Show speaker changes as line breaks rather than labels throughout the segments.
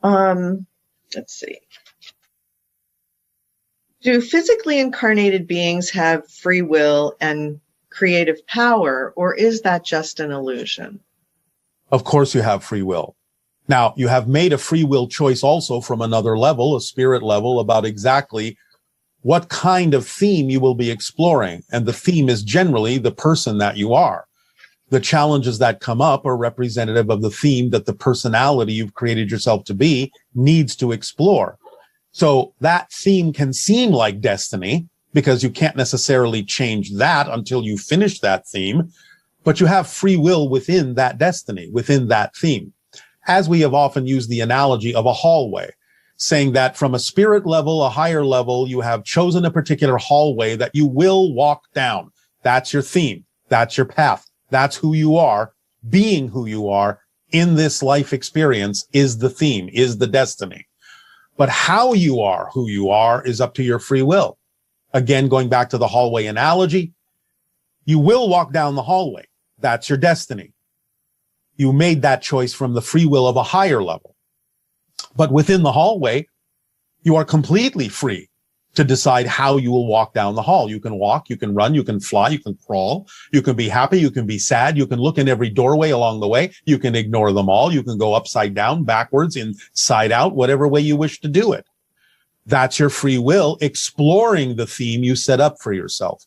Let's see. Do physically incarnated beings have free will and creative power, or is that just an illusion?
Of course you have free will. Now, you have made a free will choice also from another level, a spirit level, about exactly what kind of theme you will be exploring. And the theme is generally the person that you are. The challenges that come up are representative of the theme that the personality you've created yourself to be needs to explore. So that theme can seem like destiny because you can't necessarily change that until you finish that theme, but you have free will within that destiny, within that theme. As we have often used the analogy of a hallway, saying that from a spirit level, a higher level, you have chosen a particular hallway that you will walk down. That's your theme. That's your path. That's who you are. Being who you are in this life experience is the theme, is the destiny. But how you are who you are is up to your free will. Again, going back to the hallway analogy, you will walk down the hallway. That's your destiny. You made that choice from the free will of a higher level. But within the hallway, you are completely free to decide how you will walk down the hall. You can walk, you can run, you can fly, you can crawl, you can be happy, you can be sad, you can look in every doorway along the way, you can ignore them all, you can go upside down, backwards, inside out, whatever way you wish to do it. That's your free will exploring the theme you set up for yourself.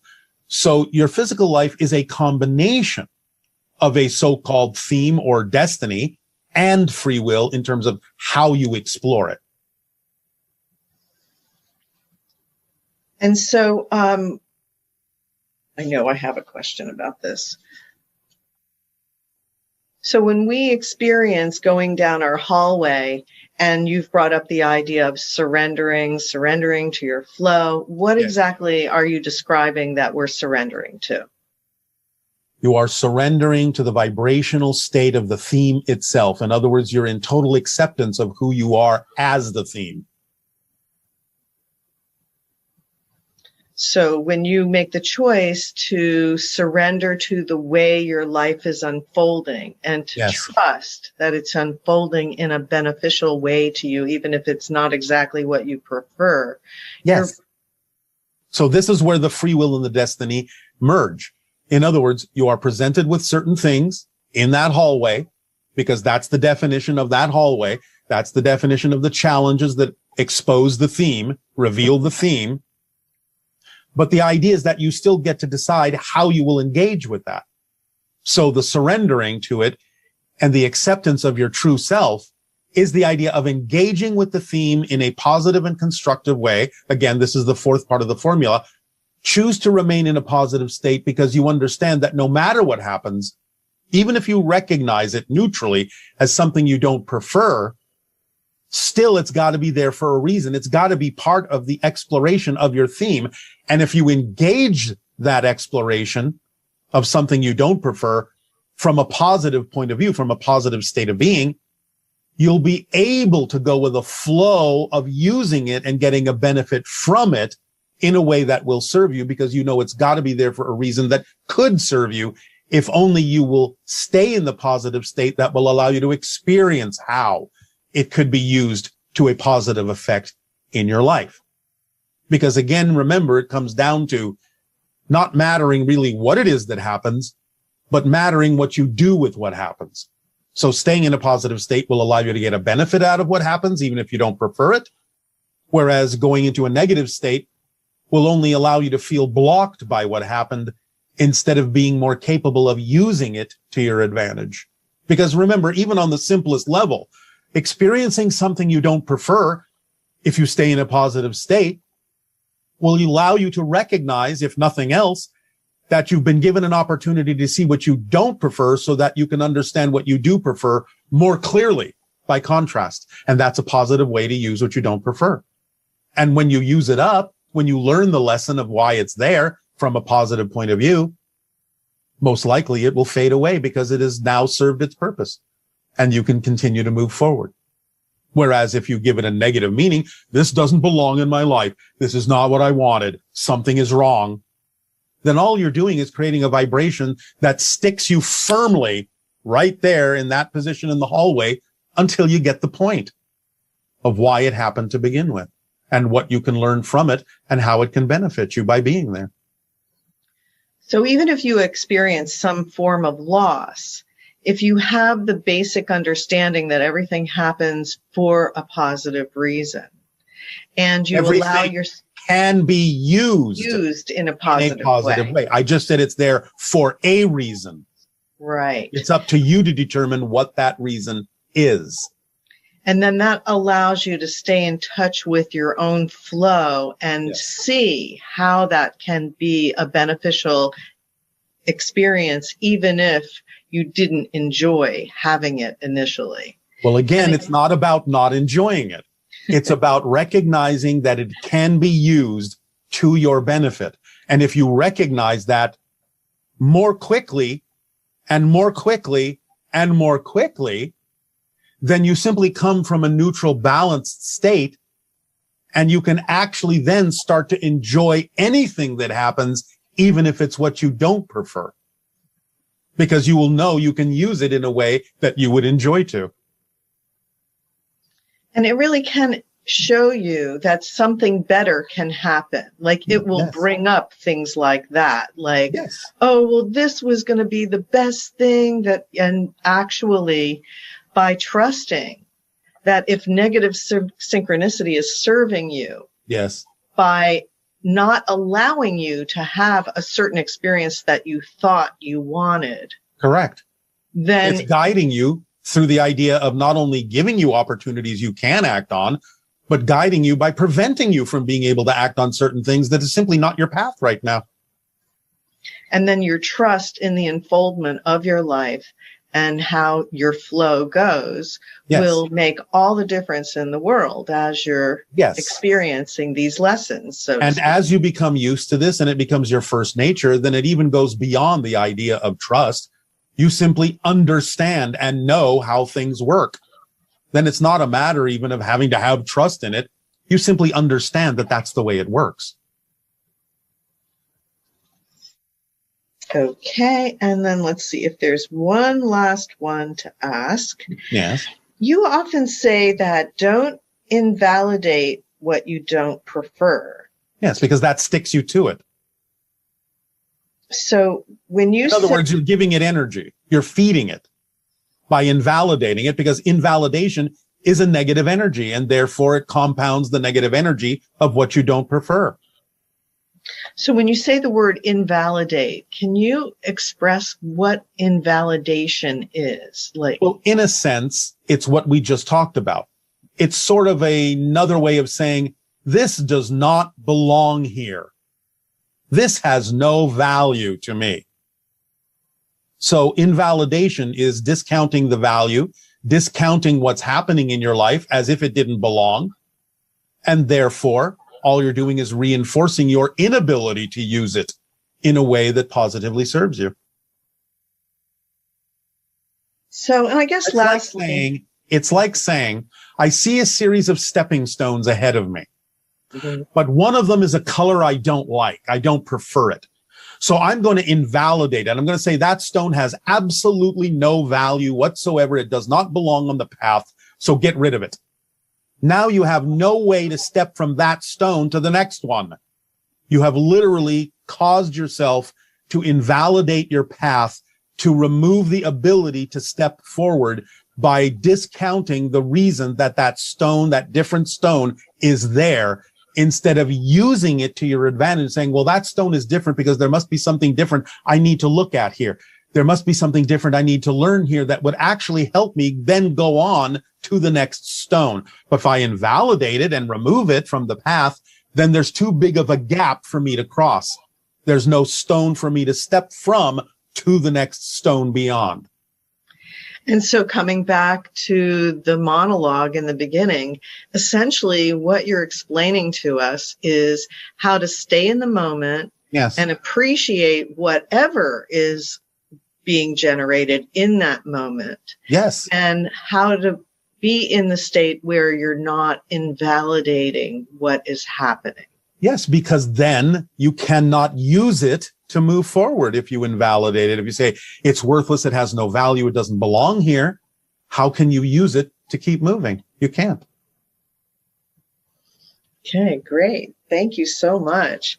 So your physical life is a combination of a so-called theme or destiny and free will in terms of how you explore it.
And so, I know I have a question about this. So when we experience going down our hallway, and you've brought up the idea of surrendering to your flow, what exactly are you describing that we're surrendering to?
You are surrendering to the vibrational state of the theme itself. In other words, you're in total acceptance of who you are as the theme.
So when you make the choice to surrender to the way your life is unfolding and to trust that it's unfolding in a beneficial way to you, even if it's not exactly what you prefer.
Yes. So this is where the free will and the destiny merge. In other words, you are presented with certain things in that hallway, because that's the definition of that hallway. That's the definition of the challenges that expose the theme, reveal the theme. But the idea is that you still get to decide how you will engage with that. So the surrendering to it and the acceptance of your true self is the idea of engaging with the theme in a positive and constructive way. Again, this is the fourth part of the formula. Choose to remain in a positive state because you understand that no matter what happens, even if you recognize it neutrally as something you don't prefer, still it's got to be there for a reason. It's got to be part of the exploration of your theme. And if you engage that exploration of something you don't prefer from a positive point of view, from a positive state of being, you'll be able to go with a flow of using it and getting a benefit from it in a way that will serve you, because you know it's got to be there for a reason that could serve you if only you will stay in the positive state that will allow you to experience how it could be used to a positive effect in your life. Because again, remember, it comes down to not mattering really what it is that happens, but mattering what you do with what happens. So staying in a positive state will allow you to get a benefit out of what happens, even if you don't prefer it. Whereas going into a negative state will only allow you to feel blocked by what happened instead of being more capable of using it to your advantage. Because remember, even on the simplest level, experiencing something you don't prefer, if you stay in a positive state, will allow you to recognize, if nothing else, that you've been given an opportunity to see what you don't prefer so that you can understand what you do prefer more clearly by contrast. And that's a positive way to use what you don't prefer. And when you use it up, when you learn the lesson of why it's there from a positive point of view, most likely it will fade away because it has now served its purpose and you can continue to move forward. Whereas if you give it a negative meaning, this doesn't belong in my life, this is not what I wanted, something is wrong, then all you're doing is creating a vibration that sticks you firmly right there in that position in the hallway until you get the point. of why it happened to begin with and what you can learn from it and how it can benefit you by being there.
So even if you experience some form of loss, if you have the basic understanding that everything happens for a positive reason, and you
everything
allow your
can be used
in a positive
way. I just said it's there for a reason.
Right.
It's up to you to determine what that reason is.
And then that allows you to stay in touch with your own flow and see how that can be a beneficial experience, even if you didn't enjoy having it initially.
Well, again, it's not about not enjoying it. It's about recognizing that it can be used to your benefit. And if you recognize that more quickly and more quickly and more quickly, then you simply come from a neutral, balanced state, and you can actually then start to enjoy anything that happens, even if it's what you don't prefer, because you will know you can use it in a way that you would enjoy to. And
it really can show you that something better can happen. Like it will bring up things like that. Like, oh, well, this was going to be the best thing that, and actually by trusting that if negative synchronicity is serving you, by not allowing you to have a certain experience that you thought you wanted.
Correct.
Then
it's guiding you through the idea of not only giving you opportunities you can act on, but guiding you by preventing you from being able to act on certain things that is simply not your path right now.
And then your trust in the unfoldment of your life and how your flow goes will make all the difference in the world as you're experiencing these lessons. So
and as you become used to this and it becomes your first nature, then it even goes beyond the idea of trust. You simply understand and know how things work. Then it's not a matter even of having to have trust in it. You simply understand that that's the way it works.
Okay, and then let's see if there's one last one to ask.
Yes.
You often say that don't invalidate what you don't prefer.
Yes, because that sticks you to it.
So when you
in other words, you're giving it energy. You're feeding it by invalidating it, because invalidation is a negative energy, and therefore it compounds the negative energy of what you don't prefer.
So when you say the word invalidate, can you express what invalidation is? Like,
well, in a sense, it's what we just talked about. It's sort of another way of saying, this does not belong here. This has no value to me. So invalidation is discounting the value, discounting what's happening in your life as if it didn't belong. And therefore, all you're doing is reinforcing your inability to use it in a way that positively serves you.
So, and I guess
it's like saying, I see a series of stepping stones ahead of me, but one of them is a color I don't like. I don't prefer it. So I'm going to invalidate it. I'm going to say that stone has absolutely no value whatsoever. It does not belong on the path. So get rid of it. Now you have no way to step from that stone to the next one. You have literally caused yourself to invalidate your path, to remove the ability to step forward by discounting the reason that that stone, that different stone, is there, instead of using it to your advantage, saying, well, that stone is different because there must be something different I need to look at here. There must be something different I need to learn here that would actually help me then go on to the next stone. But if I invalidate it and remove it from the path, then there's too big of a gap for me to cross. There's no stone for me to step from to the next stone beyond.
And so coming back to the monologue in the beginning, essentially what you're explaining to us is how to stay in the moment and appreciate whatever is being generated in that moment.
Yes.
And how to be in the state where you're not invalidating what is happening.
Yes, because then you cannot use it to move forward if you invalidate it. If you say it's worthless, it has no value, it doesn't belong here, how can you use it to keep moving? You can't.
Okay, great. Thank you so much.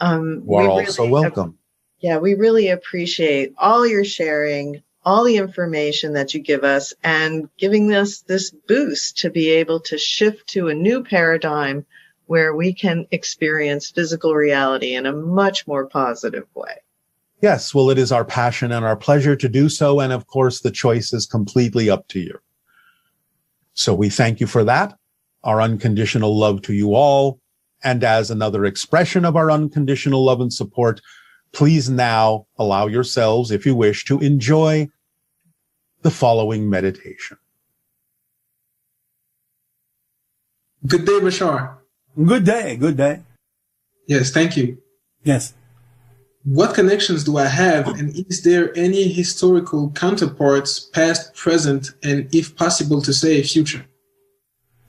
You are also welcome.
We really appreciate all your sharing, all the information that you give us, and giving us this boost to be able to shift to a new paradigm where we can experience physical reality in a much more positive way.
Yes, well, it is our passion and our pleasure to do so. And of course, the choice is completely up to you. So we thank you for that, our unconditional love to you all. And as another expression of our unconditional love and support, please now allow yourselves, if you wish, to enjoy the following meditation.
Good day, Bashar.
Good day, good day.
Yes, thank you.
Yes.
What connections do I have, and is there any historical counterparts, past, present, and if possible to say future?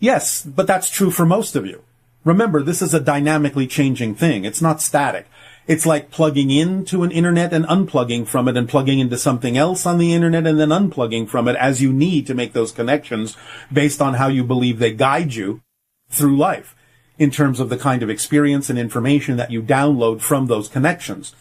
Yes, but that's true for most of you. Remember, this is a dynamically changing thing. It's not static. It's like plugging into an internet and unplugging from it and plugging into something else on the internet and then unplugging from it as you need to make those connections based on how you believe they guide you through life in terms of the kind of experience and information that you download from those connections.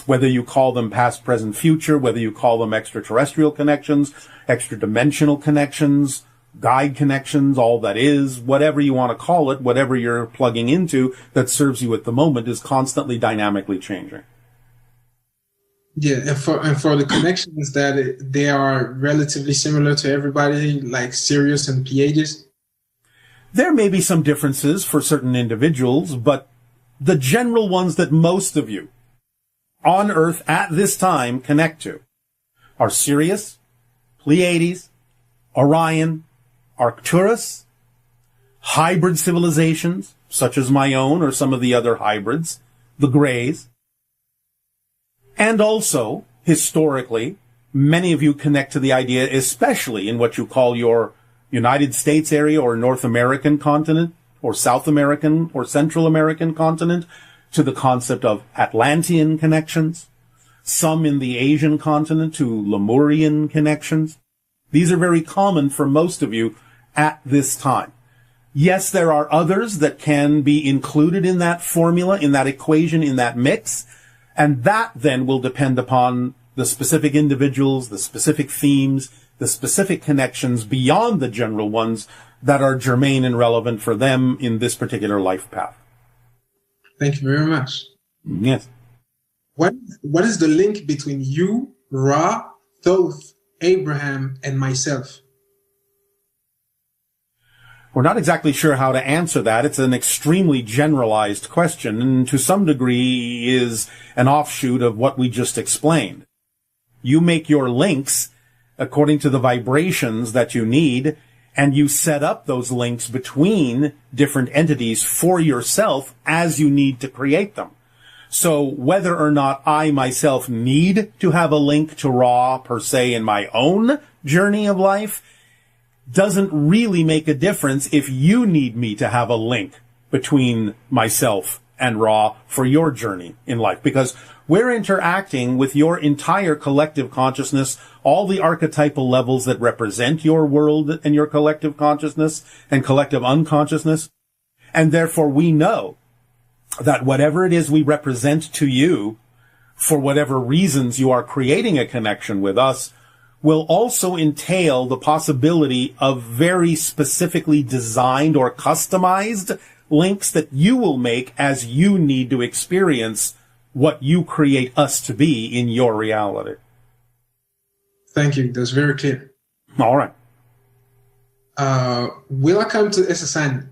Whether you call them past, present, future, whether you call them extraterrestrial connections, extra-dimensional connections, guide connections, all that is, whatever you want to call it, whatever you're plugging into that serves you at the moment is constantly dynamically changing.
Yeah, and for the connections that they are relatively similar to everybody, like Sirius and Pleiades?
There may be some differences for certain individuals, but the general ones that most of you on Earth at this time connect to are Sirius, Pleiades, Orion, Arcturus, hybrid civilizations, such as my own or some of the other hybrids, the Greys, and also, historically, many of you connect to the idea, especially in what you call your United States area or North American continent, or South American or Central American continent, to the concept of Atlantean connections, some in the Asian continent to Lemurian connections. These are very common for most of you at this time. Yes, there are others that can be included in that formula, in that equation, in that mix, and that then will depend upon the specific individuals, the specific themes, the specific connections beyond the general ones that are germane and relevant for them in this particular life path.
Thank you very much.
Yes.
What is the link between you, Ra, Thoth, Abraham, and myself?
We're not exactly sure how to answer that. It's an extremely generalized question, and to some degree is an offshoot of what we just explained. You make your links according to the vibrations that you need, and you set up those links between different entities for yourself as you need to create them. So whether or not I myself need to have a link to Ra per se in my own journey of life doesn't really make a difference if you need me to have a link between myself and Ra for your journey in life, because we're interacting with your entire collective consciousness, all the archetypal levels that represent your world and your collective consciousness and collective unconsciousness. And therefore we know that whatever it is we represent to you, for whatever reasons you are creating a connection with us, will also entail the possibility of very specifically designed or customized links that you will make as you need to experience what you create us to be in your reality.
Thank you. That's very clear.
All right.
Will I come to this assignment?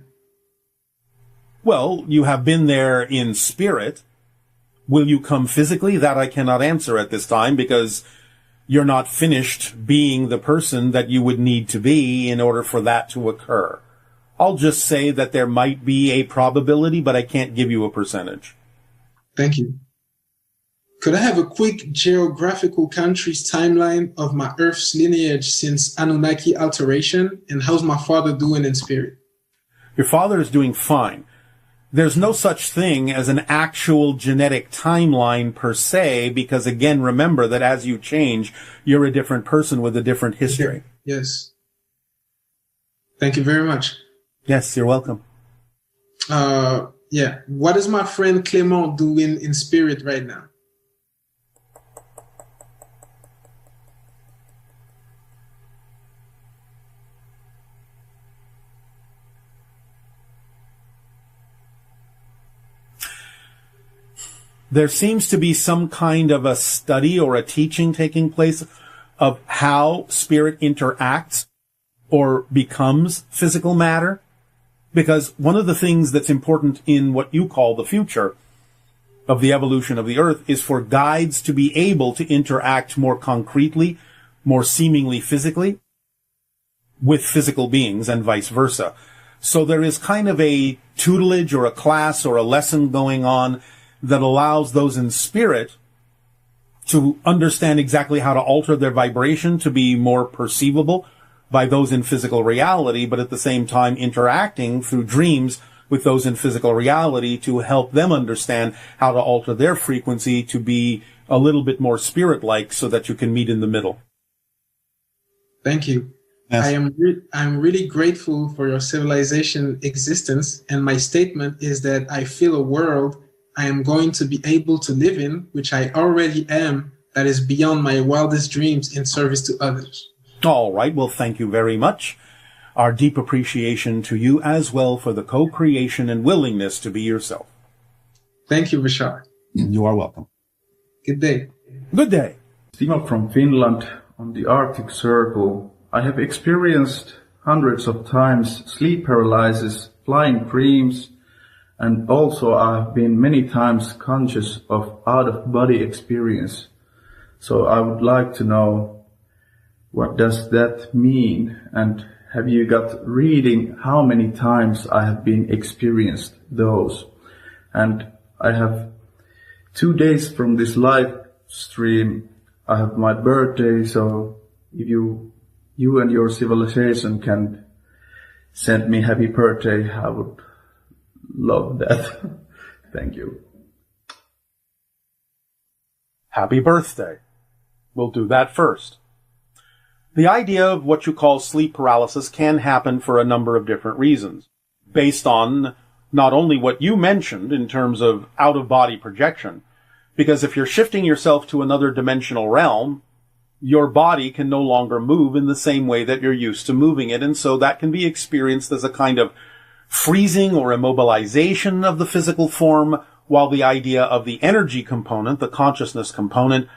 Well, you have been there in spirit. Will you come physically? That I cannot answer at this time because you're not finished being the person that you would need to be in order for that to occur. I'll just say that there might be a probability, but I can't give you a percentage.
Thank you. Could I have a quick geographical country's timeline of my Earth's lineage since Anunnaki alteration, and how's my father doing in spirit?
Your father is doing fine. There's no such thing as an actual genetic timeline per se, because again, remember that as you change, you're a different person with a different history.
Yes. Thank you very much.
Yes, you're welcome.
Yeah. What is my friend Clement doing in spirit right now?
There seems to be some kind of a study or a teaching taking place of how spirit interacts or becomes physical matter. Because one of the things that's important in what you call the future of the evolution of the Earth is for guides to be able to interact more concretely, more seemingly physically with physical beings and vice versa. So there is kind of a tutelage or a class or a lesson going on that allows those in spirit to understand exactly how to alter their vibration to be more perceivable by those in physical reality, but at the same time interacting through dreams with those in physical reality to help them understand how to alter their frequency to be a little bit more spirit-like so that you can meet in the middle.
Thank you. Yes. I'm really grateful for your civilization existence, and my statement is that I feel a world I am going to be able to live in, which I already am, that is beyond my wildest dreams in service to others.
All right. Well, thank you very much. Our deep appreciation to you as well for the co-creation and willingness to be yourself.
Thank you, Bashar.
You are welcome.
Good day.
Good day.
Timo from Finland on the Arctic Circle. I have experienced hundreds of times sleep paralysis, flying dreams, and also I've been many times conscious of out-of-body experience. So I would like to know, what does that mean? And have you got reading how many times I have been experienced those? And I have 2 days from this live stream, I have my birthday, so if you and your civilization can send me happy birthday, I would love that. Thank you.
Happy birthday. We'll do that first. The idea of what you call sleep paralysis can happen for a number of different reasons, based on not only what you mentioned in terms of out-of-body projection, because if you're shifting yourself to another dimensional realm, your body can no longer move in the same way that you're used to moving it, and so that can be experienced as a kind of freezing or immobilization of the physical form, while the idea of the energy component, the consciousness component,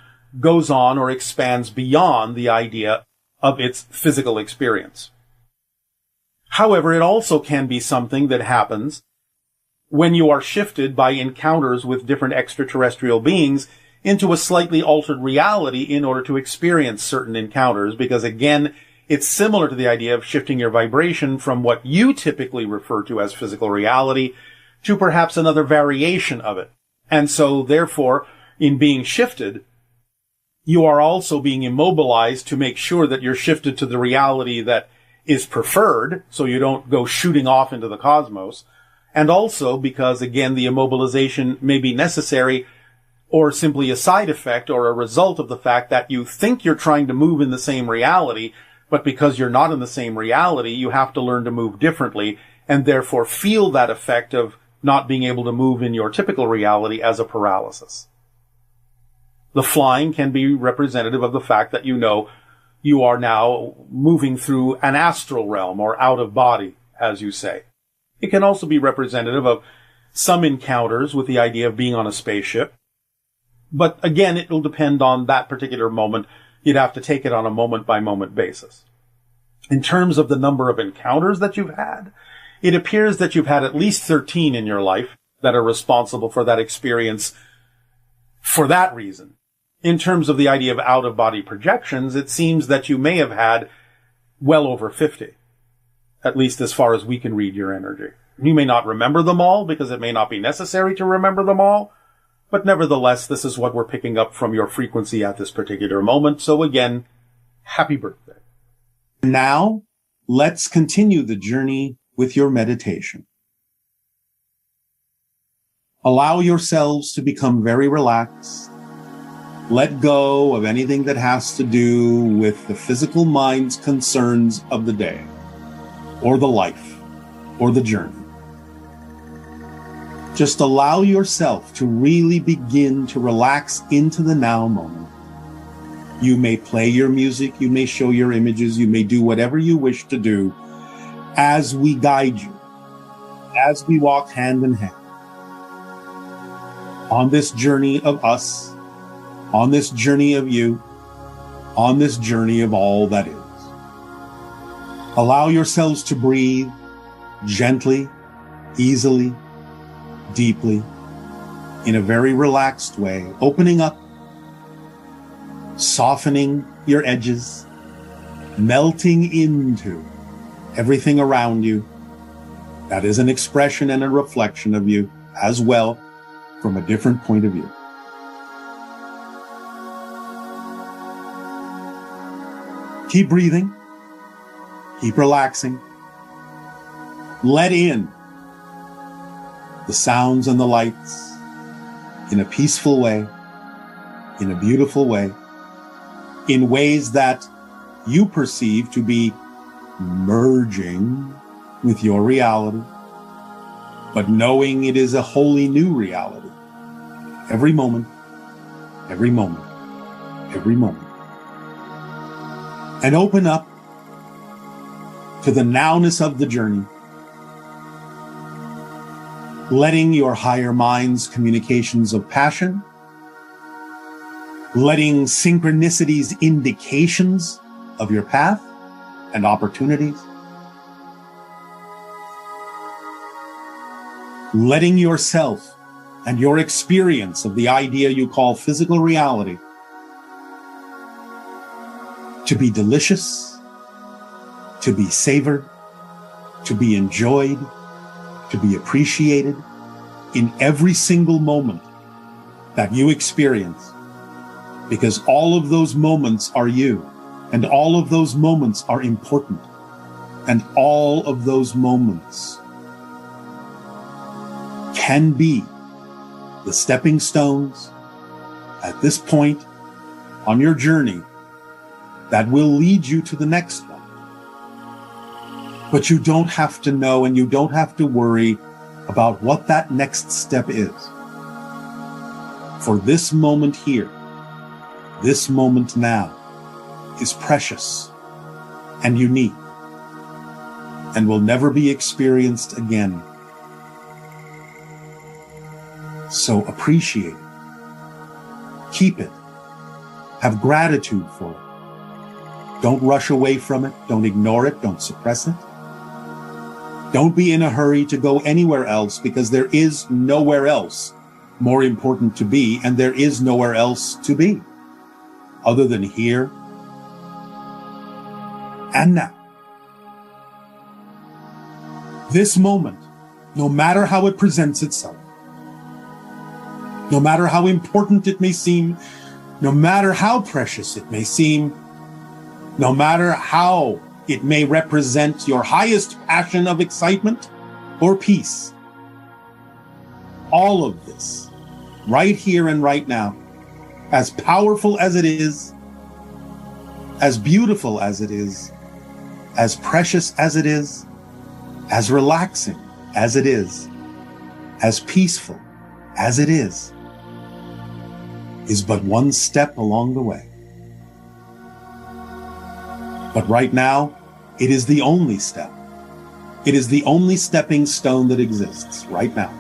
goes on or expands beyond the idea of its physical experience. However, it also can be something that happens when you are shifted by encounters with different extraterrestrial beings into a slightly altered reality in order to experience certain encounters, because again, it's similar to the idea of shifting your vibration from what you typically refer to as physical reality to perhaps another variation of it. And so, therefore, in being shifted, you are also being immobilized to make sure that you're shifted to the reality that is preferred, so you don't go shooting off into the cosmos. And also because, again, the immobilization may be necessary or simply a side effect or a result of the fact that you think you're trying to move in the same reality, but because you're not in the same reality, you have to learn to move differently and therefore feel that effect of not being able to move in your typical reality as a paralysis. The flying can be representative of the fact that you know you are now moving through an astral realm or out of body, as you say. It can also be representative of some encounters with the idea of being on a spaceship. But again, it will depend on that particular moment. You'd have to take it on a moment-by-moment basis. In terms of the number of encounters that you've had, it appears that you've had at least 13 in your life that are responsible for that experience for that reason. In terms of the idea of out-of-body projections, it seems that you may have had well over 50, at least as far as we can read your energy. You may not remember them all because it may not be necessary to remember them all, but nevertheless, this is what we're picking up from your frequency at this particular moment. So again, happy birthday.
Now, let's continue the journey with your meditation. Allow yourselves to become very relaxed. Let go of anything that has to do with the physical mind's concerns of the day, or the life, or the journey. Just allow yourself to really begin to relax into the now moment. You may play your music, you may show your images, you may do whatever you wish to do as we guide you, as we walk hand in hand on this journey of us, on this journey of you, on this journey of all that is. Allow yourselves to breathe gently, easily, deeply, in a very relaxed way, opening up, softening your edges, melting into everything around you that is an expression and a reflection of you as well from a different point of view. Keep breathing, keep relaxing, let in the sounds and the lights in a peaceful way, in a beautiful way, in ways that you perceive to be merging with your reality, but knowing it is a wholly new reality. Every moment, every moment, every moment. And open up to the nowness of the journey, letting your higher mind's communications of passion, letting synchronicity's indications of your path and opportunities, letting yourself and your experience of the idea you call physical reality to be delicious, to be savored, to be enjoyed, to be appreciated in every single moment that you experience, because all of those moments are you, and all of those moments are important, and all of those moments can be the stepping stones at this point on your journey that will lead you to the next one. But you don't have to know, and you don't have to worry about what that next step is. For this moment here, this moment now, is precious and unique and will never be experienced again. So appreciate it. Keep it. Have gratitude for it. Don't rush away from it. Don't ignore it. Don't suppress it. Don't be in a hurry to go anywhere else, because there is nowhere else more important to be, and there is nowhere else to be other than here and now. This moment, no matter how it presents itself, no matter how important it may seem, no matter how precious it may seem, no matter how it may represent your highest passion of excitement or peace, all of this, right here and right now, as powerful as it is, as beautiful as it is, as precious as it is, as relaxing as it is, as peaceful as it is but one step along the way. But right now, it is the only step. It is the only stepping stone that exists right now.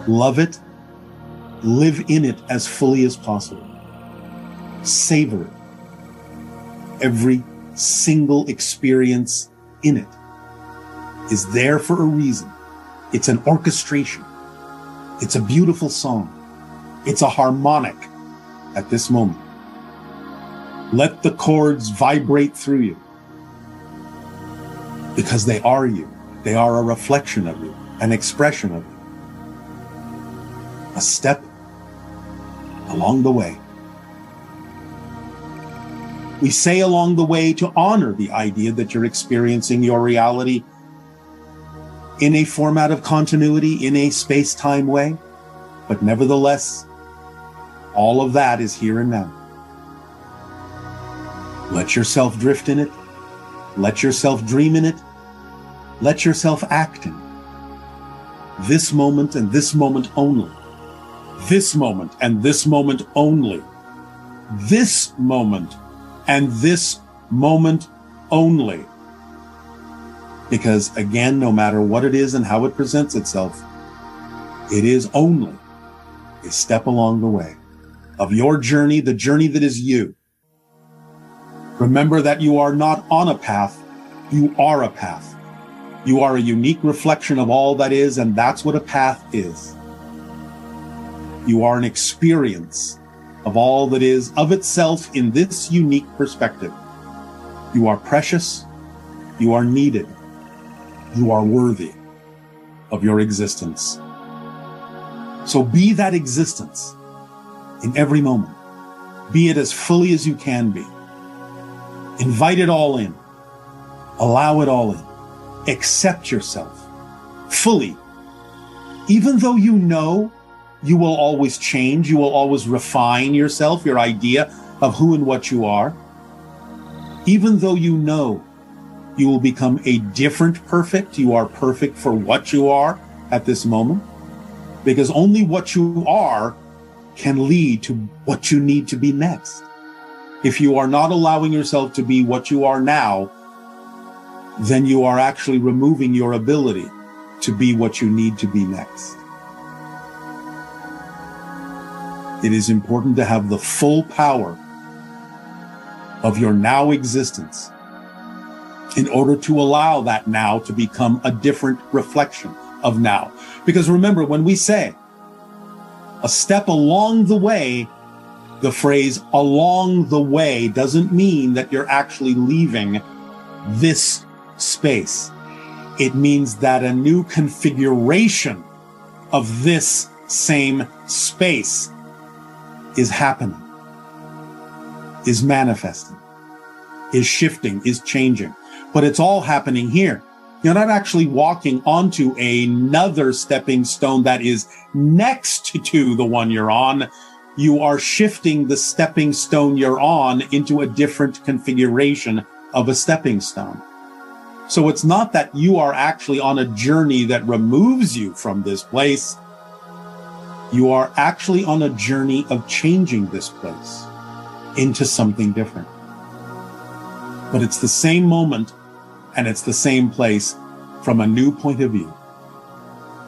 Love it. Live in it as fully as possible. Savor it. Every single experience in it is there for a reason. It's an orchestration. It's a beautiful song. It's a harmonic at this moment. Let the chords vibrate through you, because they are you. They are a reflection of you, an expression of you. A step along the way. We say along the way to honor the idea that you're experiencing your reality in a format of continuity, in a space-time way, but nevertheless, all of that is here and now. Let yourself drift in it. Let yourself dream in it. Let yourself act in it. this moment and this moment only. This moment and this moment only. This moment and this moment only. Because again, no matter what it is and how it presents itself, it is only a step along the way of your journey, the journey that is you. Remember that you are not on a path, you are a path. You are a unique reflection of all that is, and that's what a path is. You are an experience of all that is of itself in this unique perspective. You are precious, you are needed, you are worthy of your existence. So be that existence in every moment. Be it as fully as you can be. Invite it all in. Allow it all in. Accept yourself fully. Even though you know you will always change, you will always refine yourself, your idea of who and what you are. Even though you know you will become a different perfect, you are perfect for what you are at this moment, because only what you are can lead to what you need to be next. If you are not allowing yourself to be what you are now, then you are actually removing your ability to be what you need to be next. It is important to have the full power of your now existence in order to allow that now to become a different reflection of now. Because remember, when we say a step along the way, the phrase along the way doesn't mean that you're actually leaving this space. It means that a new configuration of this same space is happening, is manifesting, is shifting, is changing. But it's all happening here. You're not actually walking onto another stepping stone that is next to the one you're on. You are shifting the stepping stone you're on into a different configuration of a stepping stone. So it's not that you are actually on a journey that removes you from this place. You are actually on a journey of changing this place into something different. But it's the same moment and it's the same place from a new point of view.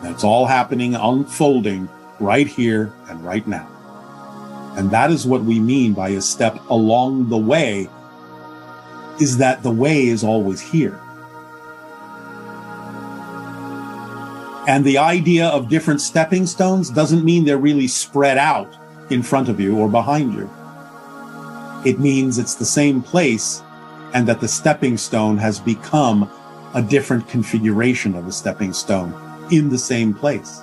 That's all happening, unfolding right here and right now. And that is what we mean by a step along the way, is that the way is always here. And the idea of different stepping stones doesn't mean they're really spread out in front of you or behind you. It means it's the same place and that the stepping stone has become a different configuration of a stepping stone in the same place.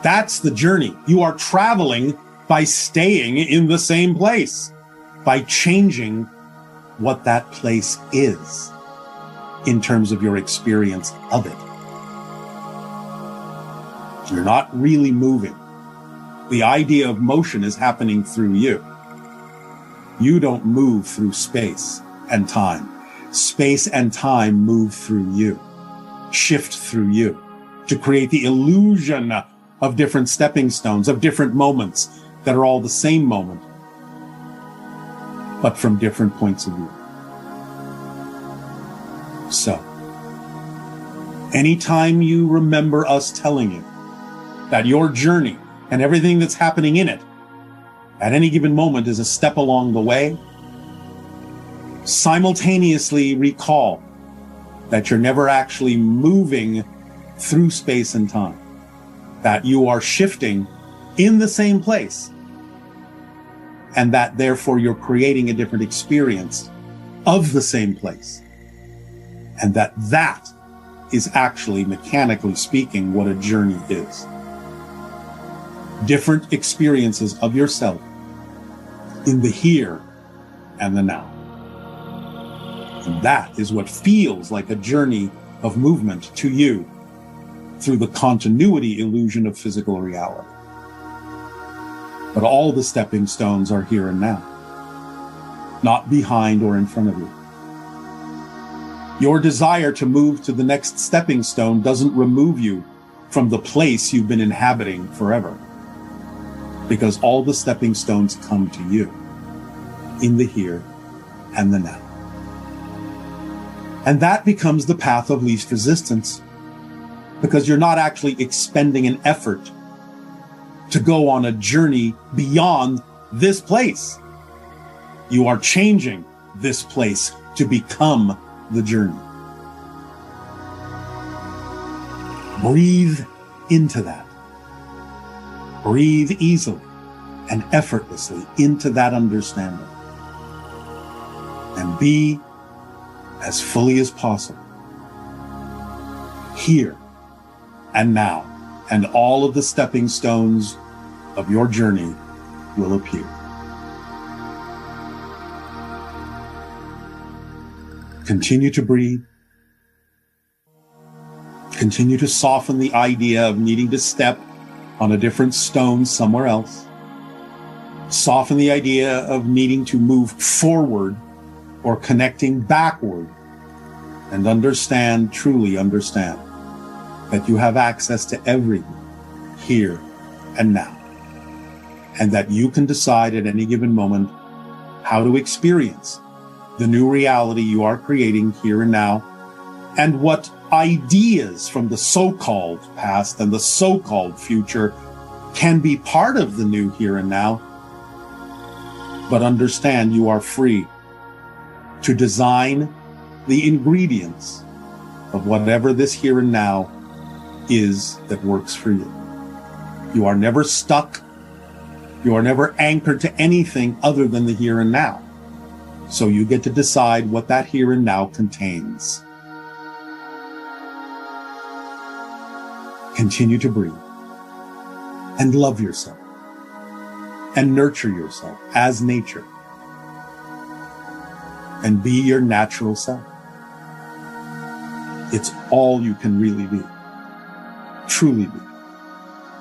That's the journey. You are traveling by staying in the same place, by changing what that place is in terms of your experience of it. You're not really moving. The idea of motion is happening through you. You don't move through space and time. Space and time move through you, shift through you, to create the illusion of different stepping stones, of different moments that are all the same moment, but from different points of view. So, anytime you remember us telling you that your journey and everything that's happening in it at any given moment is a step along the way, simultaneously recall that you're never actually moving through space and time, that you are shifting in the same place, and that therefore you're creating a different experience of the same place, and that is actually, mechanically speaking, what a journey is. Different experiences of yourself in the here and the now. And that is what feels like a journey of movement to you through the continuity illusion of physical reality. But all the stepping stones are here and now, not behind or in front of you. Your desire to move to the next stepping stone doesn't remove you from the place you've been inhabiting forever. Because all the stepping stones come to you in the here and the now. And that becomes the path of least resistance, because you're not actually expending an effort to go on a journey beyond this place. You are changing this place to become the journey. Breathe into that. Breathe easily and effortlessly into that understanding. And be as fully as possible here and now. And all of the stepping stones of your journey will appear. Continue to breathe. Continue to soften the idea of needing to step on a different stone somewhere else. Soften the idea of needing to move forward or connecting backward. And understand, truly understand, that you have access to everything here and now. And that you can decide at any given moment how to experience the new reality you are creating here and now, and what ideas from the so-called past and the so-called future can be part of the new here and now. But understand you are free to design the ingredients of whatever this here and now is that works for you. You are never stuck. You are never anchored to anything other than the here and now. So you get to decide what that here and now contains. Continue to breathe and love yourself and nurture yourself as nature and be your natural self. It's all you can really be, truly be,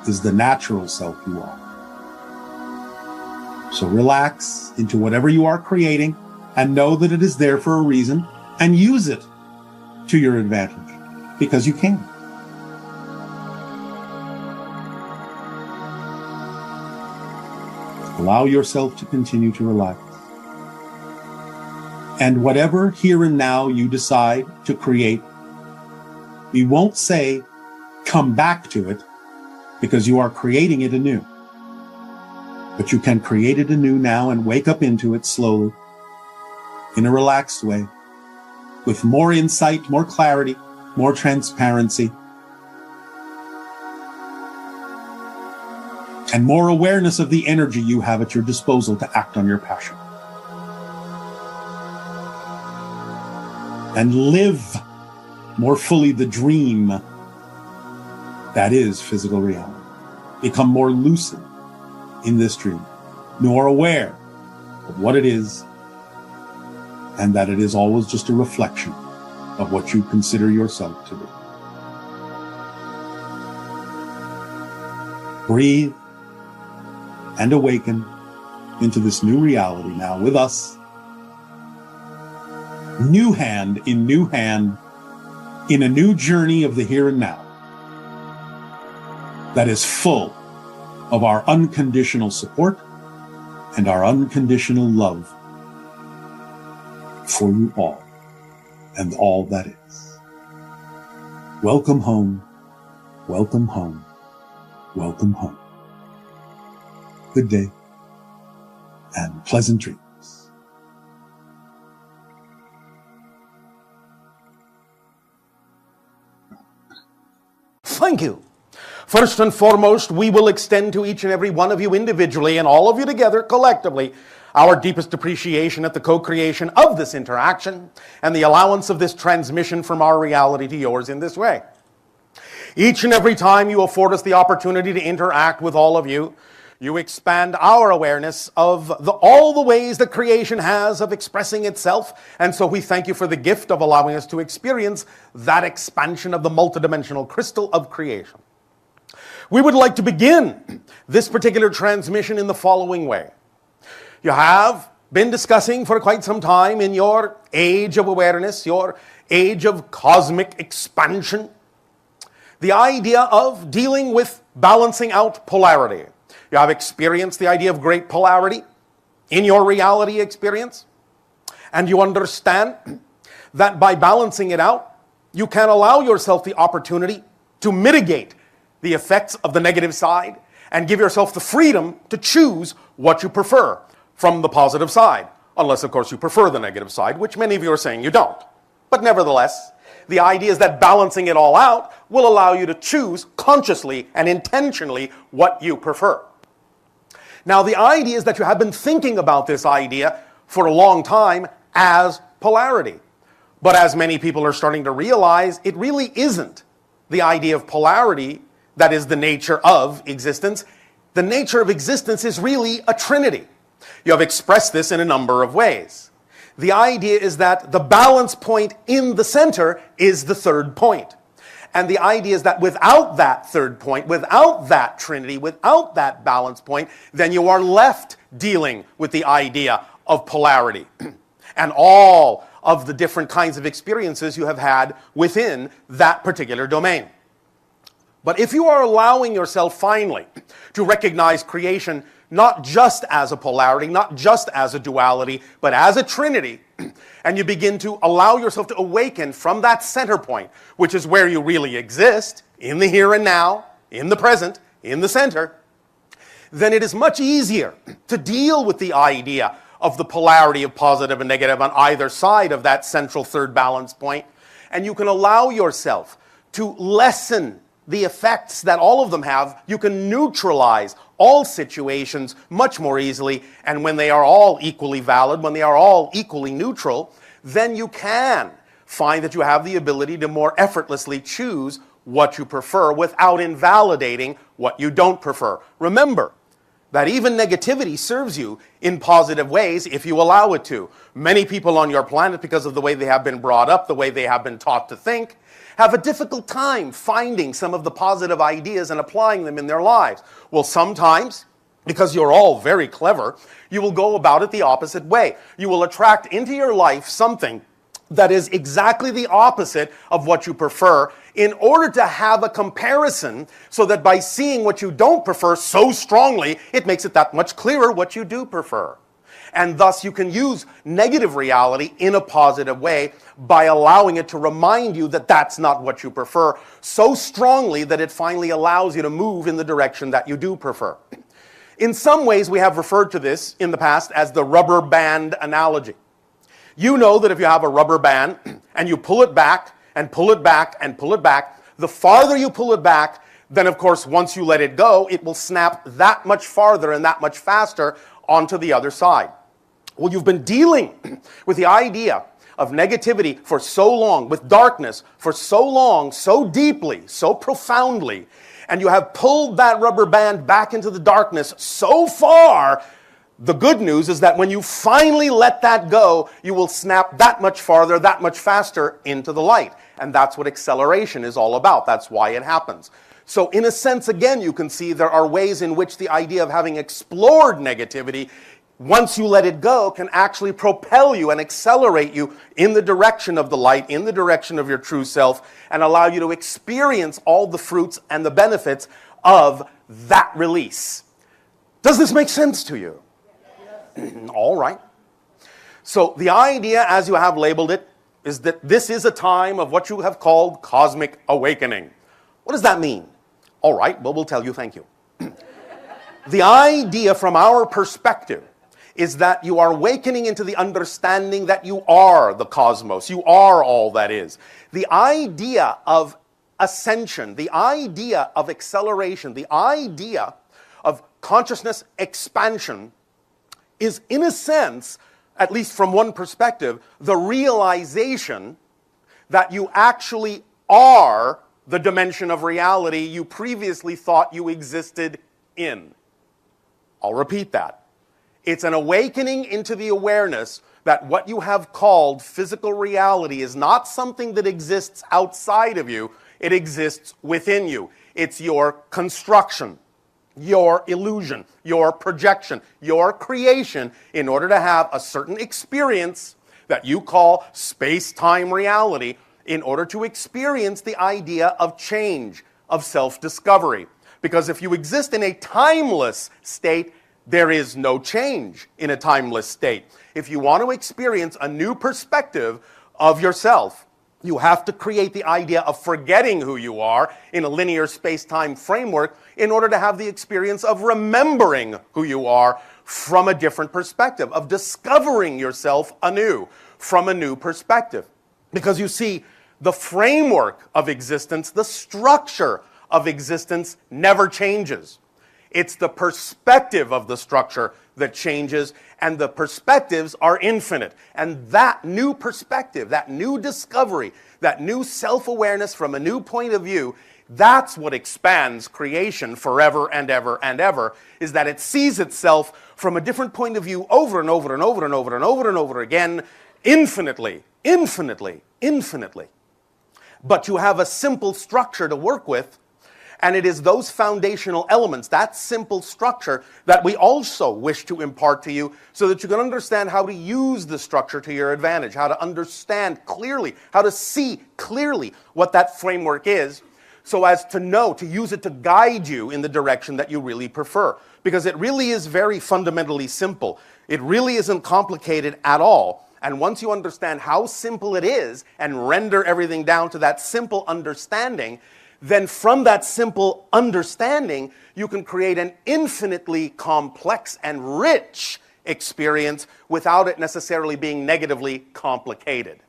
is the natural self you are. So relax into whatever you are creating and know that it is there for a reason, and use it to your advantage because you can. Allow yourself to continue to relax. And whatever here and now you decide to create, we won't say come back to it because you are creating it anew. But you can create it anew now and wake up into it slowly, in a relaxed way, with more insight, more clarity, more transparency, and more awareness of the energy you have at your disposal to act on your passion. And live more fully the dream that is physical reality. Become more lucid in this dream, more aware of what it is, and that it is always just a reflection of what you consider yourself to be. Breathe and awaken into this new reality now with us. New hand, in a new journey of the here and now that is full of our unconditional support and our unconditional love for you all and all that is. Welcome home, welcome home, welcome home. Good day and pleasant dreams.
Thank you. First and foremost, we will extend to each and every one of you individually and all of you together collectively our deepest appreciation at the co-creation of this interaction and the allowance of this transmission from our reality to yours in this way. Each and every time you afford us the opportunity to interact with all of you, you expand our awareness of all the ways that creation has of expressing itself. And so we thank you for the gift of allowing us to experience that expansion of the multidimensional crystal of creation. We would like to begin this particular transmission in the following way. You have been discussing for quite some time in your age of awareness, your age of cosmic expansion,
The idea of dealing with balancing out polarity. You have experienced the idea of great polarity in your reality experience, and you understand that by balancing it out, you can allow yourself the opportunity to mitigate the effects of the negative side and give yourself the freedom to choose what you prefer from the positive side, unless, of course, you prefer the negative side, which many of you are saying you don't. But nevertheless, the idea is that balancing it all out will allow you to choose consciously and intentionally what you prefer. Now, the idea is that you have been thinking about this idea for a long time as polarity. But as many people are starting to realize, it really isn't the idea of polarity that is the nature of existence. The nature of existence is really a trinity. You have expressed this in a number of ways. The idea is that the balance point in the center is the third point. And the idea is that without that third point, without that trinity, without that balance point, then you are left dealing with the idea of polarity and all of the different kinds of experiences you have had within that particular domain. But if you are allowing yourself finally to recognize creation not just as a polarity, not just as a duality, but as a trinity, and you begin to allow yourself to awaken from that center point, which is where you really exist, in the here and now, in the present, in the center, then it is much easier to deal with the idea of the polarity of positive and negative on either side of that central third balance point, and you can allow yourself to lessen the effects that all of them have. You can neutralize all situations much more easily, and when they are all equally valid, when they are all equally neutral, then you can find that you have the ability to more effortlessly choose what you prefer without invalidating what you don't prefer. Remember that even negativity serves you in positive ways if you allow it to. Many people on your planet, because of the way they have been brought up, the way they have been taught to think, have a difficult time finding some of the positive ideas and applying them in their lives. Well, sometimes, because you're all very clever, you will go about it the opposite way. You will attract into your life something that is exactly the opposite of what you prefer in order to have a comparison so that by seeing what you don't prefer so strongly, it makes it that much clearer what you do prefer. And thus you can use negative reality in a positive way by allowing it to remind you that that's not what you prefer so strongly that it finally allows you to move in the direction that you do prefer. In some ways, we have referred to this in the past as the rubber band analogy. You know that if you have a rubber band and you pull it back and pull it back and pull it back, the farther you pull it back, then of course once you let it go, it will snap that much farther and that much faster onto the other side. Well, you've been dealing with the idea of negativity for so long, with darkness for so long, so deeply, so profoundly, and you have pulled that rubber band back into the darkness so far. The good news is that when you finally let that go, you will snap that much farther, that much faster into the light. And that's what acceleration is all about. That's why it happens. So in a sense, again, you can see there are ways in which the idea of having explored negativity, once you let it go, can actually propel you and accelerate you in the direction of the light, in the direction of your true self, and allow you to experience all the fruits and the benefits of that release. Does this make sense to you? All right. So the idea, as you have labeled it, is that this is a time of what you have called cosmic awakening. What does that mean? All right, well, we'll tell you, thank you. The idea from our perspective is that you are awakening into the understanding that you are the cosmos. You are all that is. The idea of ascension, the idea of acceleration, the idea of consciousness expansion is, in a sense, at least from one perspective, the realization that you actually are the dimension of reality you previously thought you existed in. I'll repeat that. It's an awakening into the awareness that what you have called physical reality is not something that exists outside of you, it exists within you. It's your construction, your illusion, your projection, your creation in order to have a certain experience that you call space-time reality in order to experience the idea of change, of self-discovery. Because if you exist in a timeless state, there is no change in a timeless state. If you want to experience a new perspective of yourself, you have to create the idea of forgetting who you are in a linear space-time framework in order to have the experience of remembering who you are from a different perspective, of discovering yourself anew from a new perspective. Because you see, the framework of existence, the structure of existence never changes. It's the perspective of the structure that changes, and the perspectives are infinite. And that new perspective, that new discovery, that new self-awareness from a new point of view, that's what expands creation forever and ever and ever, is that it sees itself from a different point of view over and over and over and over and over and over again, infinitely, infinitely, infinitely. But you have a simple structure to work with, and it is those foundational elements, that simple structure, that we also wish to impart to you so that you can understand how to use the structure to your advantage, how to understand clearly, how to see clearly what that framework is, so as to know, to use it to guide you in the direction that you really prefer. Because it really is very fundamentally simple. It really isn't complicated at all. And once you understand how simple it is and render everything down to that simple understanding, then from that simple understanding, you can create an infinitely complex and rich experience without it necessarily being negatively complicated.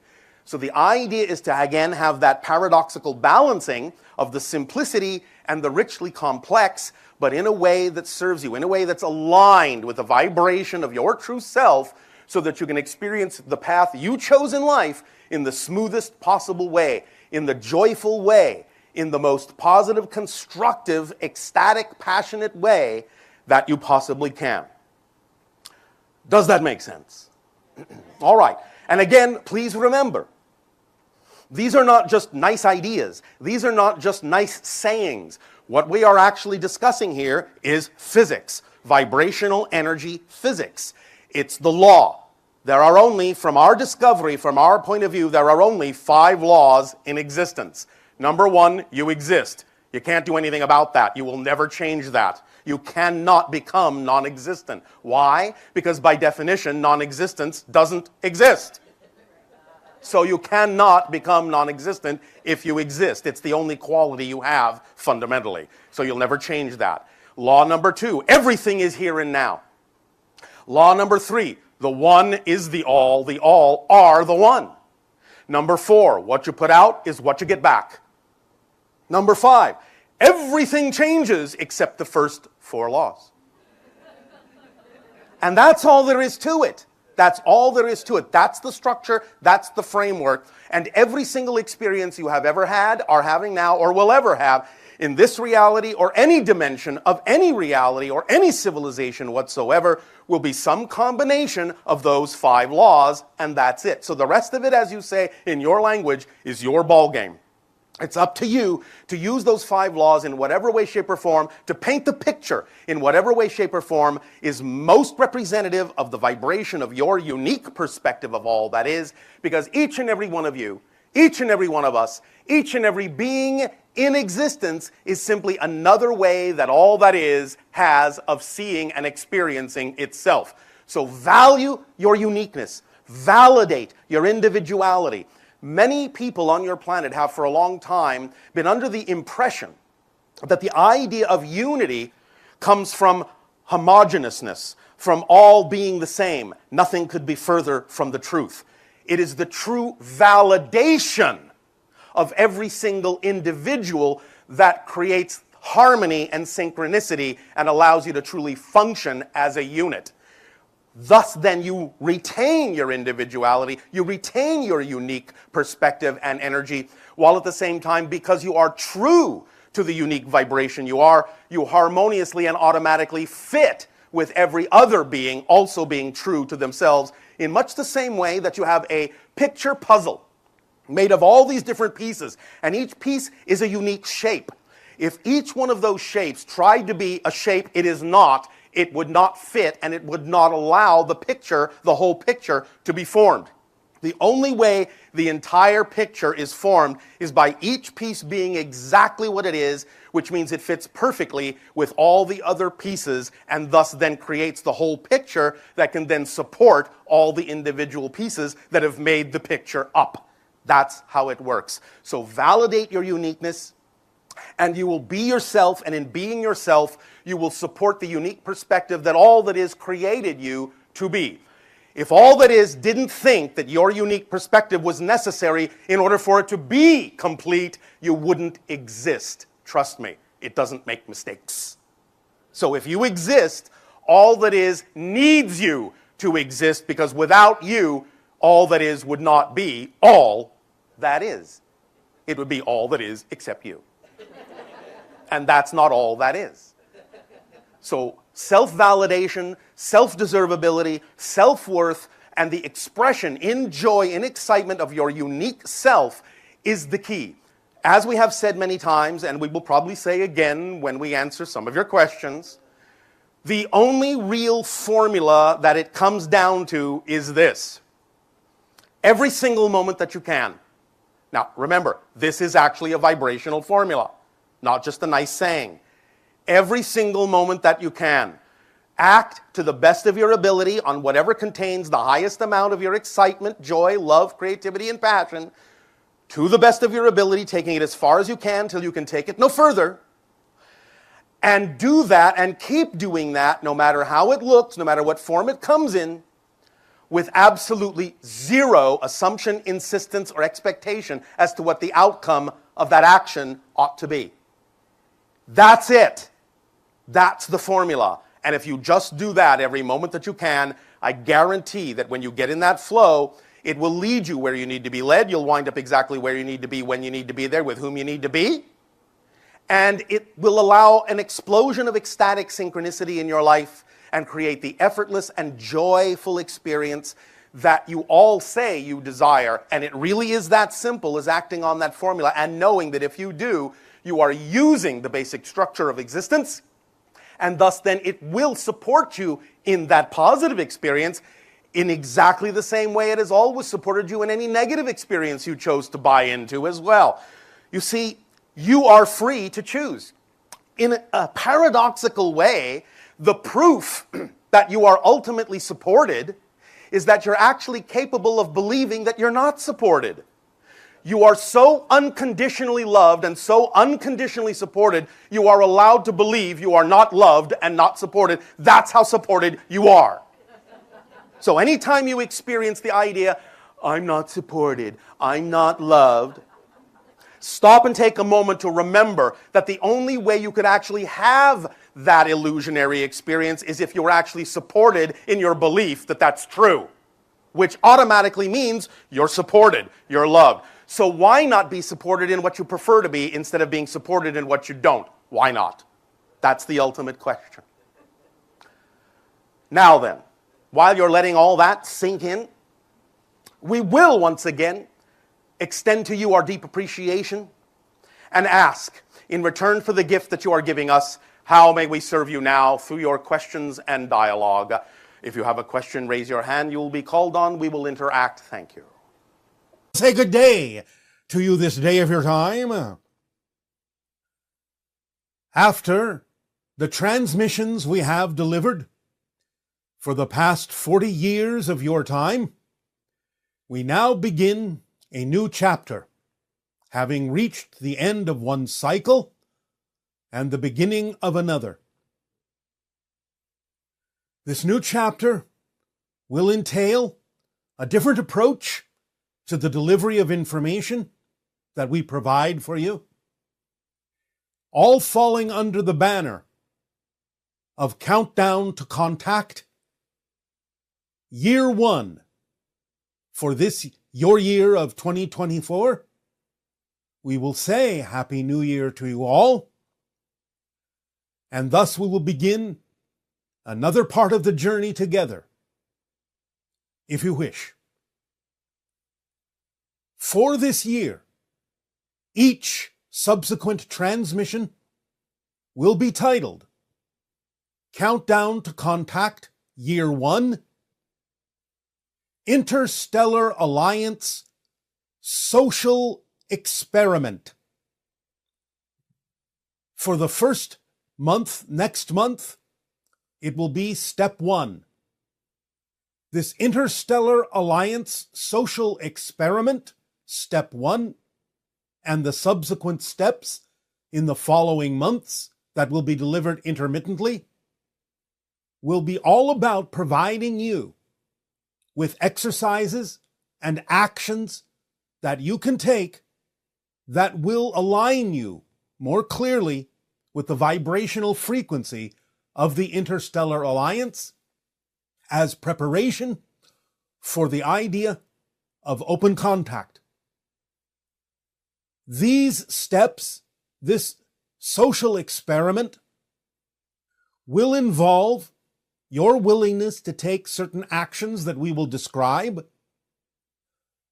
So the idea is to, again, have that paradoxical balancing of the simplicity and the richly complex, but in a way that serves you, in a way that's aligned with the vibration of your true self, so that you can experience the path you chose in life in the smoothest possible way, in the joyful way, in the most positive, constructive, ecstatic, passionate way that you possibly can. Does that make sense? All right. And again, please remember, these are not just nice ideas. These are not just nice sayings. What we are actually discussing here is physics, vibrational energy physics. It's the law. There are only, from our discovery, from our point of view, there are only 5 laws in existence. Number 1, you exist. You can't do anything about that. You will never change that. You cannot become non-existent. Why? Because by definition, non-existence doesn't exist. So you cannot become non-existent if you exist. It's the only quality you have fundamentally. So you'll never change that. Law number 2, everything is here and now. Law number 3, the one is the all are the one. Number 4, what you put out is what you get back. Number 5, everything changes except the first 4 laws. And that's all there is to it. That's all there is to it. That's the structure, that's the framework, and every single experience you have ever had, are having now, or will ever have in this reality or any dimension of any reality or any civilization whatsoever will be some combination of those 5 laws, and that's it. So the rest of it, as you say in your language, is your ball game. It's up to you to use those 5 laws in whatever way, shape, or form, to paint the picture in whatever way, shape, or form is most representative of the vibration of your unique perspective of all that is, because each and every one of you, each and every one of us, each and every being in existence is simply another way that all that is has of seeing and experiencing itself. So value your uniqueness, validate your individuality. Many people on your planet have for a long time been under the impression that the idea of unity comes from homogeneousness, from all being the same. Nothing could be further from the truth. It is the true validation of every single individual that creates harmony and synchronicity and allows you to truly function as a unit. Thus, then, you retain your individuality, you retain your unique perspective and energy, while at the same time, because you are true to the unique vibration you harmoniously and automatically fit with every other being also being true to themselves, in much the same way that you have a picture puzzle made of all these different pieces, and each piece is a unique shape. If each one of those shapes tried to be a shape it is not, it would not fit, and it would not allow the picture, the whole picture, to be formed. The only way the entire picture is formed is by each piece being exactly what it is, which means it fits perfectly with all the other pieces and thus then creates the whole picture that can then support all the individual pieces that have made the picture up. That's how it works. So validate your uniqueness, and you will be yourself, and in being yourself, you will support the unique perspective that all that is created you to be. If all that is didn't think that your unique perspective was necessary in order for it to be complete, you wouldn't exist. Trust me, it doesn't make mistakes. So if you exist, all that is needs you to exist, because without you, all that is would not be all that is. It would be all that is except you. And that's not all that is. So self-validation, self-deservability, self-worth, and the expression in joy, in excitement of your unique self is the key. As we have said many times, and we will probably say again when we answer some of your questions, the only real formula that it comes down to is this. Every single moment that you can. Now, remember, this is actually a vibrational formula, not just a nice saying. Every single moment that you can, act to the best of your ability on whatever contains the highest amount of your excitement, joy, love, creativity, and passion, to the best of your ability, taking it as far as you can till you can take it no further. And do that and keep doing that, no matter how it looks, no matter what form it comes in, with absolutely zero assumption, insistence, or expectation as to what the outcome of that action ought to be. That's it. That's the formula. And if you just do that every moment that you can, I guarantee that when you get in that flow, it will lead you where you need to be led. You'll wind up exactly where you need to be, when you need to be there, with whom you need to be. And it will allow an explosion of ecstatic synchronicity in your life and create the effortless and joyful experience that you all say you desire. And it really is that simple as acting on that formula and knowing that if you do, you are using the basic structure of existence, and thus then it will support you in that positive experience in exactly the same way it has always supported you in any negative experience you chose to buy into as well. You see, you are free to choose. In a paradoxical way, the proof that you are ultimately supported is that you're actually capable of believing that you're not supported. You are so unconditionally loved and so unconditionally supported, you are allowed to believe you are not loved and not supported. That's how supported you are. So anytime you experience the idea, I'm not supported, I'm not loved, stop and take a moment to remember that the only way you could actually have that illusionary experience is if you were actually supported in your belief that that's true, which automatically means you're supported, you're loved. So why not be supported in what you prefer to be instead of being supported in what you don't? Why not? That's the ultimate question. Now then, while you're letting all that sink in, we will once again extend to you our deep appreciation and ask, in return for the gift that you are giving us, how may we serve you now through your questions and dialogue? If you have a question, raise your hand. You will be called on. We will interact. Thank you.
Say good day to you this day of your time. After the transmissions we have delivered for the past 40 years of your time, we now begin a new chapter, having reached the end of one cycle and the beginning of another. This new chapter will entail a different approach to the delivery of information that we provide for you, all falling under the banner of Countdown to Contact, Year 1 for this, your year of 2024. We will say Happy New Year to you all, and thus we will begin another part of the journey together, if you wish. For this year, each subsequent transmission will be titled Countdown to Contact Year 1, Interstellar Alliance social experiment. For the first month, next month, it will be step 1. This Interstellar Alliance social experiment, step 1, and the subsequent steps in the following months that will be delivered intermittently, will be all about providing you with exercises and actions that you can take that will align you more clearly with the vibrational frequency of the Interstellar Alliance as preparation for the idea of open contact. These steps, this social experiment, will involve your willingness to take certain actions that we will describe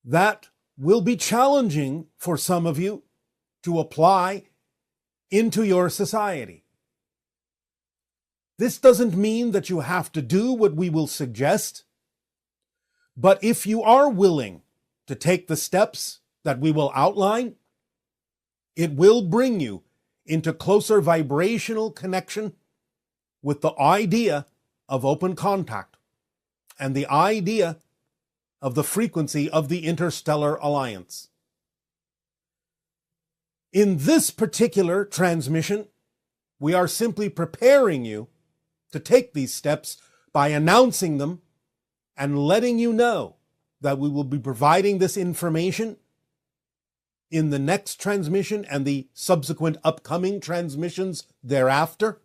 that will be challenging for some of you to apply into your society. This doesn't mean that you have to do what we will suggest, but if you are willing to take the steps that we will outline, it will bring you into closer vibrational connection with the idea of open contact and the idea of the frequency of the Interstellar Alliance. In this particular transmission, we are simply preparing you to take these steps by announcing them and letting you know that we will be providing this information in the next transmission and the subsequent upcoming transmissions thereafter.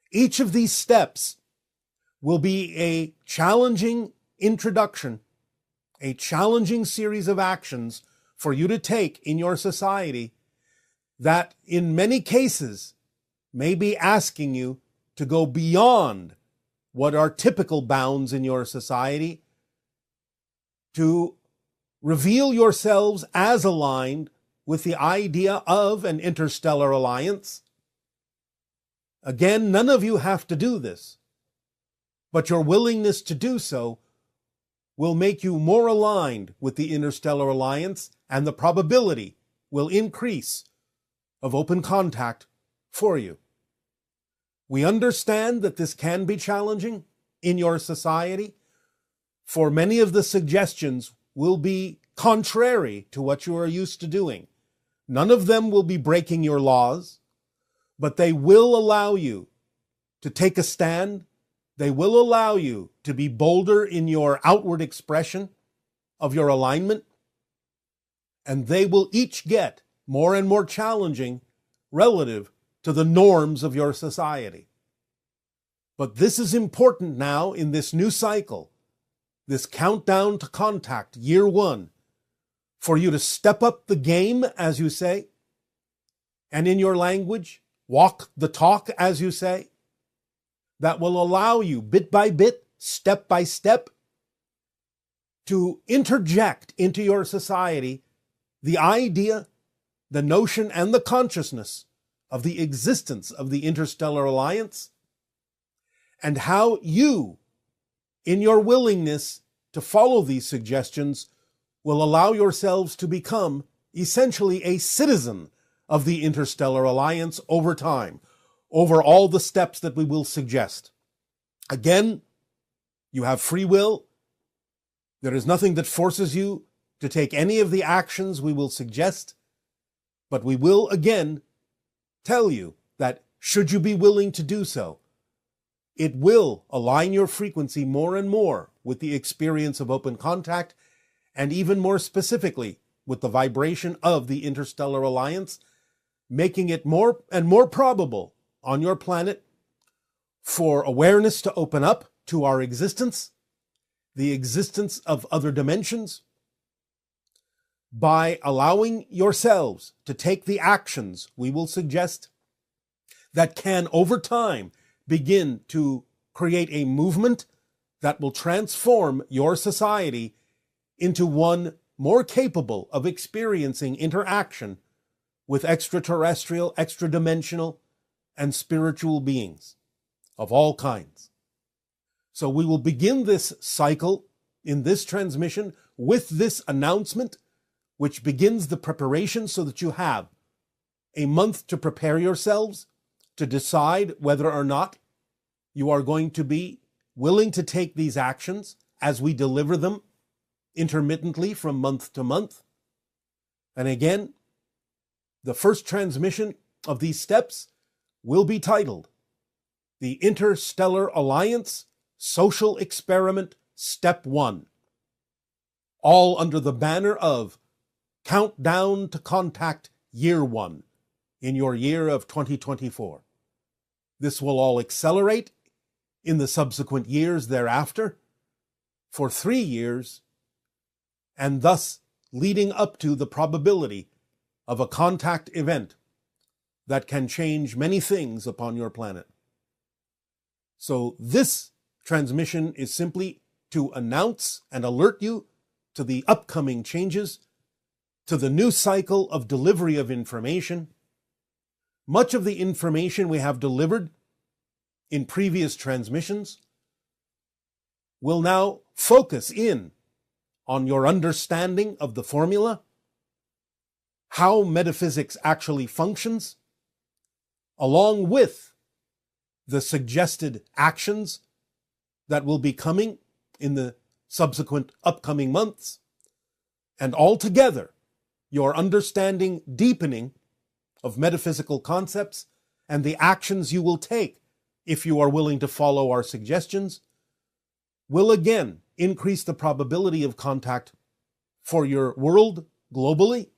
Each of these steps will be a challenging introduction, a challenging series of actions for you to take in your society that in many cases may be asking you to go beyond what are typical bounds in your society, to reveal yourselves as aligned with the idea of an interstellar alliance. Again, none of you have to do this, but your willingness to do so will make you more aligned with the Interstellar Alliance, and the probability will increase of open contact for you. We understand that this can be challenging in your society, for many of the suggestions will be contrary to what you are used to doing. None of them will be breaking your laws, but they will allow you to take a stand. They will allow you to be bolder in your outward expression of your alignment, and they will each get more and more challenging relative to the norms of your society. But this is important now in this new cycle, this countdown to contact, year 1, for you to step up the game, as you say, and in your language, walk the talk, as you say, that will allow you bit by bit, step by step, to interject into your society the idea, the notion, and the consciousness of the existence of the Interstellar Alliance, and how you, in your willingness to follow these suggestions, will allow yourselves to become essentially a citizen of the Interstellar Alliance over time, over all the steps that we will suggest. Again, you have free will. There is nothing that forces you to take any of the actions we will suggest, but we will again tell you that should you be willing to do so, it will align your frequency more and more with the experience of open contact, and even more specifically with the vibration of the Interstellar Alliance, making it more and more probable on your planet for awareness to open up to our existence, the existence of other dimensions, by allowing yourselves to take the actions we will suggest that can, over time, begin to create a movement that will transform your society into one more capable of experiencing interaction with extraterrestrial, extra-dimensional, and spiritual beings of all kinds. So we will begin this cycle in this transmission with this announcement, which begins the preparation so that you have a month to prepare yourselves to decide whether or not you are going to be willing to take these actions as we deliver them intermittently from month to month. And again, the first transmission of these steps will be titled The Interstellar Alliance Social Experiment Step 1, all under the banner of Countdown to Contact Year 1 in your year of 2024. This will all accelerate in the subsequent years thereafter for 3 years, and thus leading up to the probability of a contact event that can change many things upon your planet. So this transmission is simply to announce and alert you to the upcoming changes, to the new cycle of delivery of information. Much of the information we have delivered in previous transmissions will now focus in on your understanding of the formula, how metaphysics actually functions, along with the suggested actions that will be coming in the subsequent upcoming months, and altogether your understanding deepening of metaphysical concepts and the actions you will take if you are willing to follow our suggestions will again increase the probability of contact for your world globally,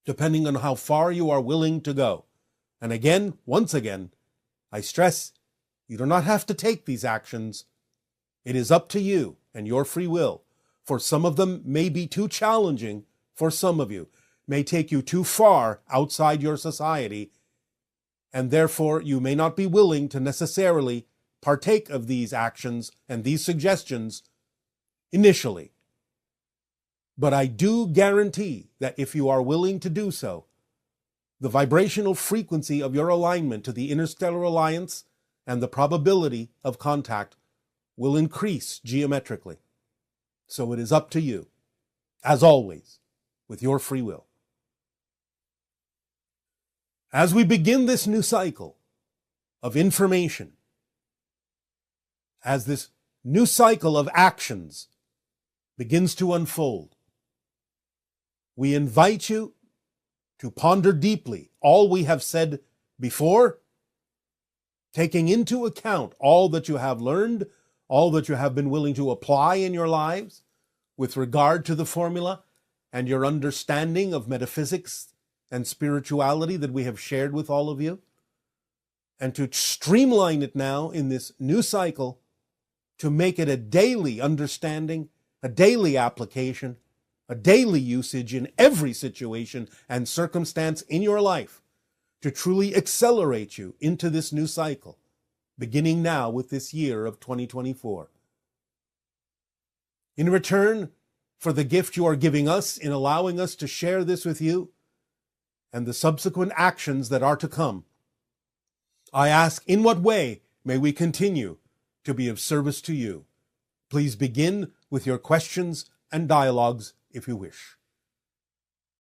depending on how far you are willing to go. And again, once again, I stress, you do not have to take these actions. It is up to you and your free will. For some of them may be too challenging for some of you, may take you too far outside your society, and therefore you may not be willing to necessarily partake of these actions and these suggestions initially. But I do guarantee that if you are willing to do so, the vibrational frequency of your alignment to the Interstellar Alliance and the probability of contact will increase geometrically. So it is up to you, as always, with your free will. As we begin this new cycle of information, as this new cycle of actions begins to unfold, we invite you to ponder deeply all we have said before, taking into account all that you have learned, all that you have been willing to apply in your lives with regard to the formula and your understanding of metaphysics and spirituality that we have shared with all of you, and to streamline it now in this new cycle to make it a daily understanding, a daily application, a daily usage in every situation and circumstance in your life, to truly accelerate you into this new cycle, beginning now with this year of 2024. In return for the gift you are giving us in allowing us to share this with you and the subsequent actions that are to come, I ask, in what way may we continue to be of service to you? Please begin with your questions and dialogues if you wish.